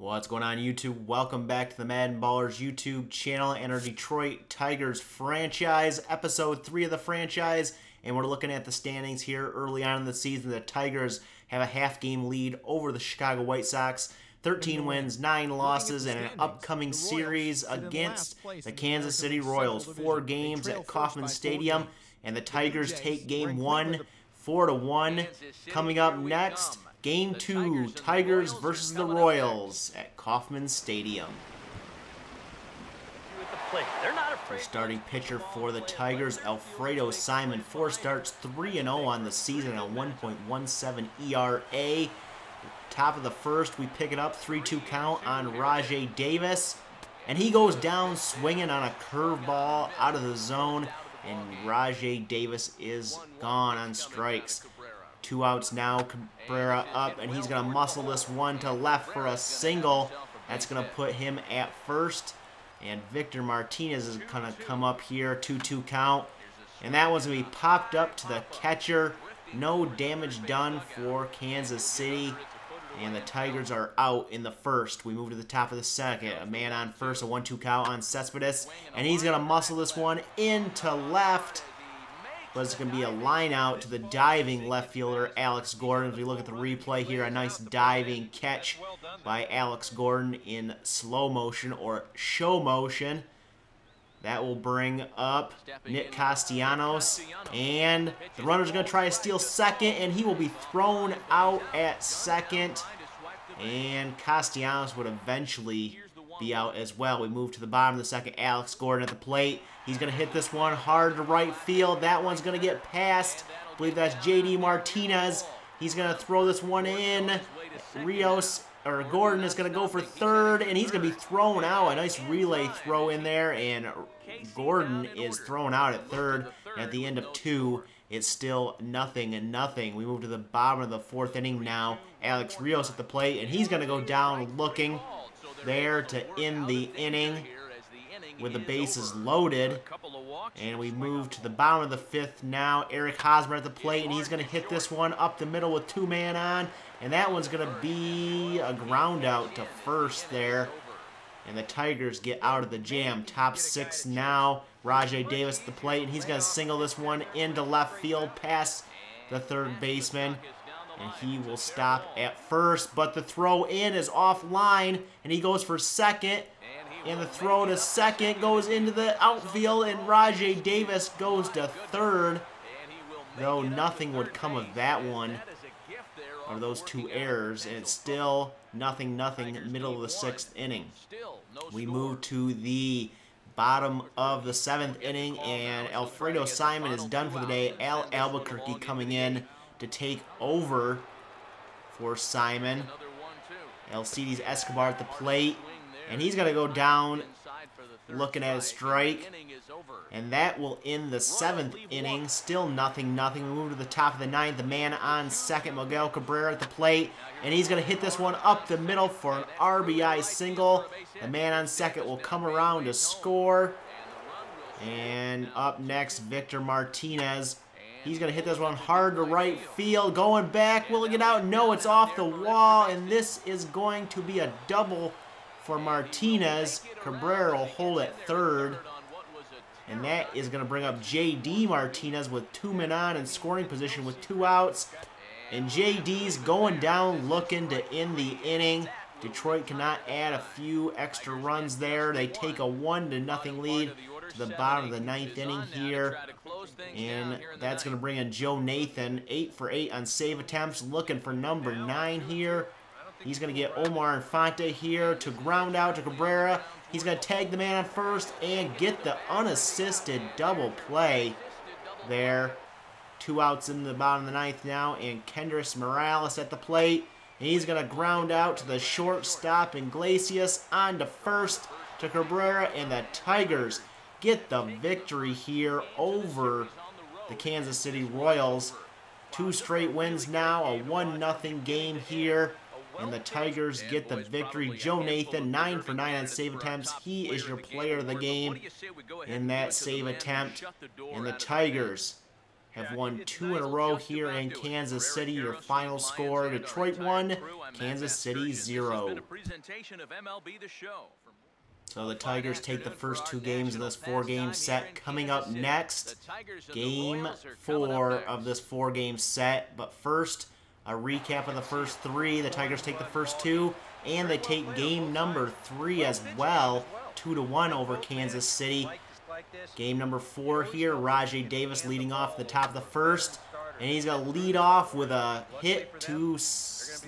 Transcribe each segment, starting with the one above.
What's going on, YouTube? Welcome back to the MaddenBallerz YouTube channel and our Detroit Tigers franchise, episode 3 of the franchise. And we're looking at the standings here early on in the season. The Tigers have a half-game lead over the Chicago White Sox. 13 wins, 9 losses, and an upcoming series against the Kansas City Royals. 4 games at Kauffman Stadium, and the Tigers take Game 1, 4-1. Coming up next, Game 2, Tigers versus the Royals at Kauffman Stadium. The starting pitcher for the Tigers, Alfredo Simon. 4 starts, 3-0 on the season, a 1.17 ERA. Top of the first, we pick it up, 3-2 count on Rajay Davis. And he goes down swinging on a curveball out of the zone. And Rajay Davis is gone on strikes. 2 outs now, Cabrera up, and he's going to muscle this one to left for a single. That's going to put him at first. And Victor Martinez is going to come up here, 2-2 count. And that one's going to be popped up to the catcher. No damage done for Kansas City. And the Tigers are out in the first. We move to the top of the second. A man on first, a 1-2 count on Cespedes. And he's going to muscle this one into left. But it's going to be a line out to the diving left fielder, Alex Gordon. As we look at the replay here, a nice diving catch by Alex Gordon in slow motion or show motion. That will bring up Nick Castellanos. And the runner's going to try to steal second, and he will be thrown out at second. And Castellanos would eventually be out as well. We move to the bottom of the second. Alex Gordon at the plate. He's going to hit this one hard to right field. That one's going to get past. I believe that's J.D. Martinez. He's going to throw this one in. Gordon is going to go for third, and he's going to be thrown out. A nice relay throw in there, and Gordon is thrown out at third. At the end of 2, it's still 0-0. We move to the bottom of the 4th inning now. Alex Rios at the plate, and he's going to go down looking there to end the inning with the bases loaded. And we move to the bottom of the 5th now. Eric Hosmer at the plate, and he's going to hit this one up the middle with 2 men on. And that one's going to be a ground out to first there. And the Tigers get out of the jam. Top 6 now. Rajay Davis at the plate, and he's going to single this one into left field past the third baseman. And he will stop at first, but the throw in is offline, and he goes for second. And the throw to second goes into the outfield, and Rajay Davis goes to third. Though nothing would come of that one, or those 2 errors, and it's still 0-0, middle of the 6th inning. We move to the bottom of the 7th inning, and Alfredo Simon is done for the day. Al Albuquerque coming in to take over for Simon. Alcides Escobar at the plate, and he's going to go down looking at a strike. And that will end the 7th inning. Still 0-0. We move to the top of the 9th. The man on second, Miguel Cabrera at the plate. And he's going to hit this one up the middle for an RBI single. The man on second will come around to score. And up next, Victor Martinez. He's going to hit this one hard to right field. Going back. Will it get out? No, it's off the wall. And this is going to be a double for Martinez. Cabrera will hold at third. And that is going to bring up J.D. Martinez with 2 men on in scoring position with 2 outs. And J.D.'s going down looking to end the inning. Detroit cannot add a few extra runs there. They take a 1-0 lead to the bottom of the 9th inning here. And that's going to bring in Joe Nathan, 8 for 8 on save attempts, looking for number 9 here. He's going to get Omar Infante here to ground out to Cabrera. He's going to tag the man on first and get the unassisted double play there. 2 outs in the bottom of the 9th now, and Kendrys Morales at the plate. And he's going to ground out to the shortstop, Iglesias on to first to Cabrera, and the Tigers get the victory here over the Kansas City Royals. 2 straight wins now, a 1-0 game here. And the Tigers get the victory. Joe Nathan, 9 for 9 on save attempts. He is your player of the game in that save attempt. And the Tigers have won 2 in a row here in Kansas City. Your final score, Detroit 1, Kansas City 0. So the Tigers take the first 2 games of this 4-game set. Coming up next, Game 4 of this 4-game set. But first, a recap of the first 3. The Tigers take the first 2, and they take game number 3 as well, 2-1 over Kansas City. Game number 4 here, Rajai Davis leading off the top of the first, and he's going to lead off with a hit to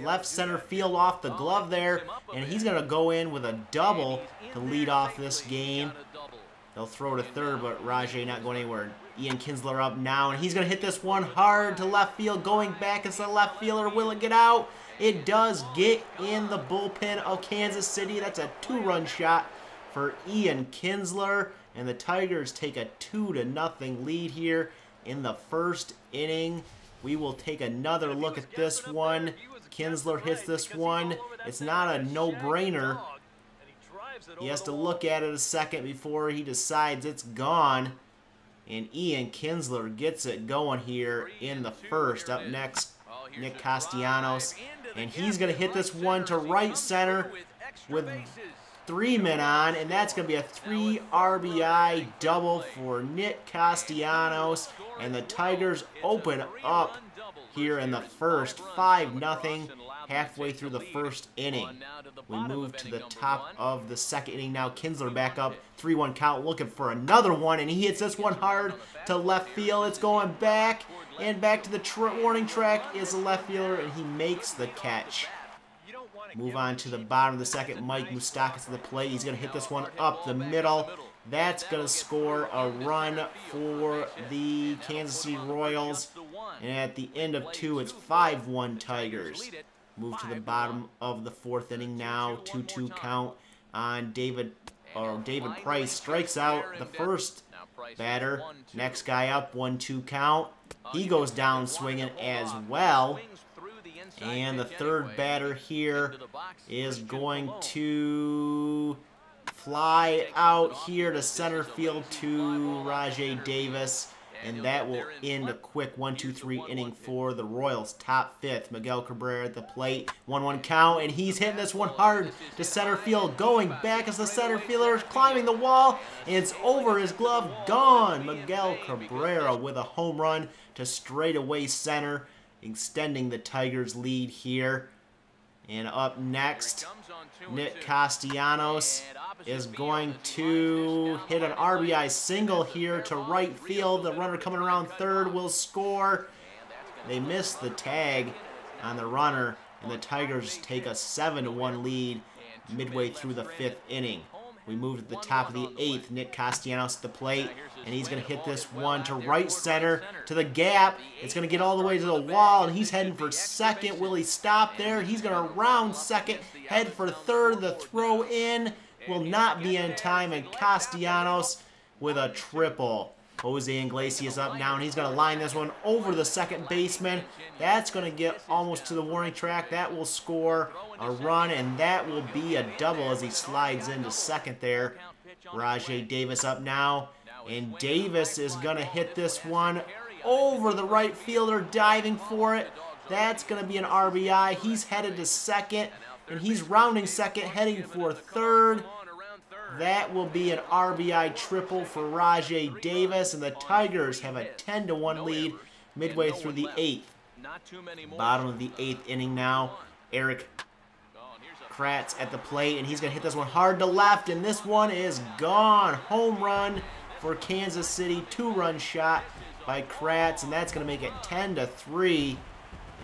left center field off the glove there, and he's going to go in with a double to lead off this game. They'll throw to third, but Rajai not going anywhere. Ian Kinsler up now, and he's going to hit this one hard to left field, going back as the left fielder. Will it get out? It does get in the bullpen of Kansas City. That's a 2-run shot for Ian Kinsler, and the Tigers take a 2-0 lead here in the first inning. We will take another look at this one. Kinsler hits this one. It's not a no-brainer. He has to look at it a second before he decides it's gone. And Ian Kinsler gets it going here in the first. Up next, Nick Castellanos. And he's going to hit this one to right center with 3 men on. And that's going to be a 3 RBI double for Nick Castellanos. And the Tigers open up here in the first, 5-0, halfway through the first inning. We move to the top of the second inning now. Kinsler back up, 3-1 count, looking for another one, and he hits this one hard to left field. It's going back, and back to the warning track is the left fielder, and he makes the catch. Move on to the bottom of the second. Mike Moustakas at the plate. He's going to hit this one up the middle. That's going to score a run for the Kansas City Royals. And at the end of 2, it's 5-1 Tigers. Move to the bottom of the 4th inning now. 2-2 count on David Price. Strikes out the first batter. Next guy up, 1-2 count. He goes down swinging as well. And the third batter here is going to fly out here to center field to Rajai Davis. And that will end a quick 1-2-3 inning for the Royals. Top 5th, Miguel Cabrera at the plate. 1-1 count, and he's hitting this one hard to center field. Going back as the center fielder is climbing the wall. And it's over his glove, gone. Miguel Cabrera with a home run to straightaway center, extending the Tigers' lead here. And up next, Nick Castellanos is going to hit an RBI single here to right field. The runner coming around third will score. They missed the tag on the runner, and the Tigers take a 7-1 lead midway through the 5th inning. We move to the top of the 8th. Nick Castellanos at the plate, and he's going to hit this one to right center, to the gap. It's going to get all the way to the wall, and he's heading for second. Will he stop there? He's going to round second, head for third. The throw in will not be in time, and Castellanos with a triple. Jose Iglesias up now, and he's going to line this one over the second baseman. That's going to get almost to the warning track. That will score a run, and that will be a double as he slides into second there. Rajai Davis up now, and Davis is going to hit this one over the right fielder, diving for it. That's going to be an RBI. He's headed to second, and he's rounding second, heading for third. That will be an RBI triple for Rajai Davis, and the Tigers have a 10-1 lead midway through the 8th. Bottom of the 8th inning now. Eric Kratz at the plate, and he's going to hit this one hard to left, and this one is gone. Home run for Kansas City. 2-run shot by Kratz, and that's going to make it 10-3.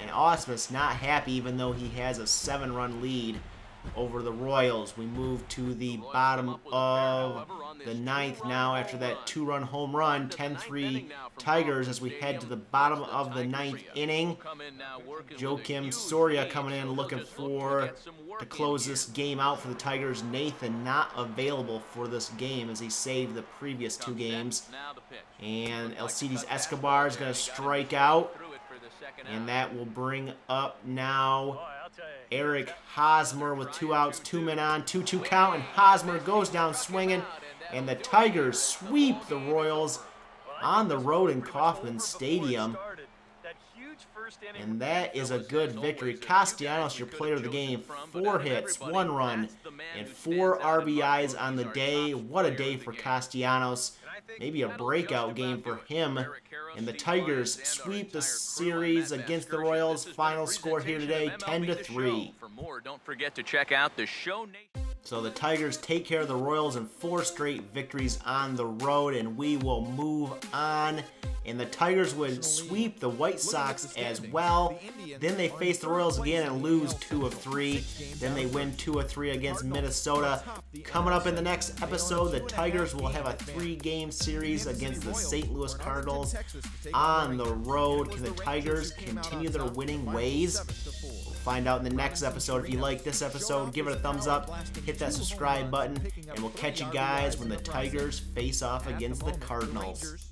And Ausmus not happy, even though he has a 7-run lead over the Royals. We move to the bottom of the 9th now after that 2-run home run. 10-3 Tigers as we head to the bottom of the 9th inning. Joakim Soria coming in looking for to close this game out for the Tigers. Nathan not available for this game as he saved the previous 2 games. And Alcides Escobar is going to strike out. And that will bring up now Eric Hosmer with 2 outs, 2 men on, 2-2 count, and Hosmer goes down swinging, and the Tigers sweep the Royals on the road in Kauffman Stadium. And that is a good victory. Castellanos, your player of the game. 4 hits, 1 run, and 4 RBIs on the day. What a day for Castellanos. Maybe a breakout game for him. And the Tigers sweep the series against the Royals. Final score here today, 10-3. Don't forget to check out the show. So the Tigers take care of the Royals in 4 straight victories on the road, and we will move on. And the Tigers would sweep the White Sox as well. Then they face the Royals again and lose 2 of 3. Then they win 2 of 3 against Minnesota. Coming up in the next episode, the Tigers will have a 3-game series against the St. Louis Cardinals on the road. Can the Tigers continue their winning ways? We'll find out in the next episode. If you like this episode, give it a thumbs up, hit that subscribe button, and we'll catch you guys when the Tigers face off against the Cardinals.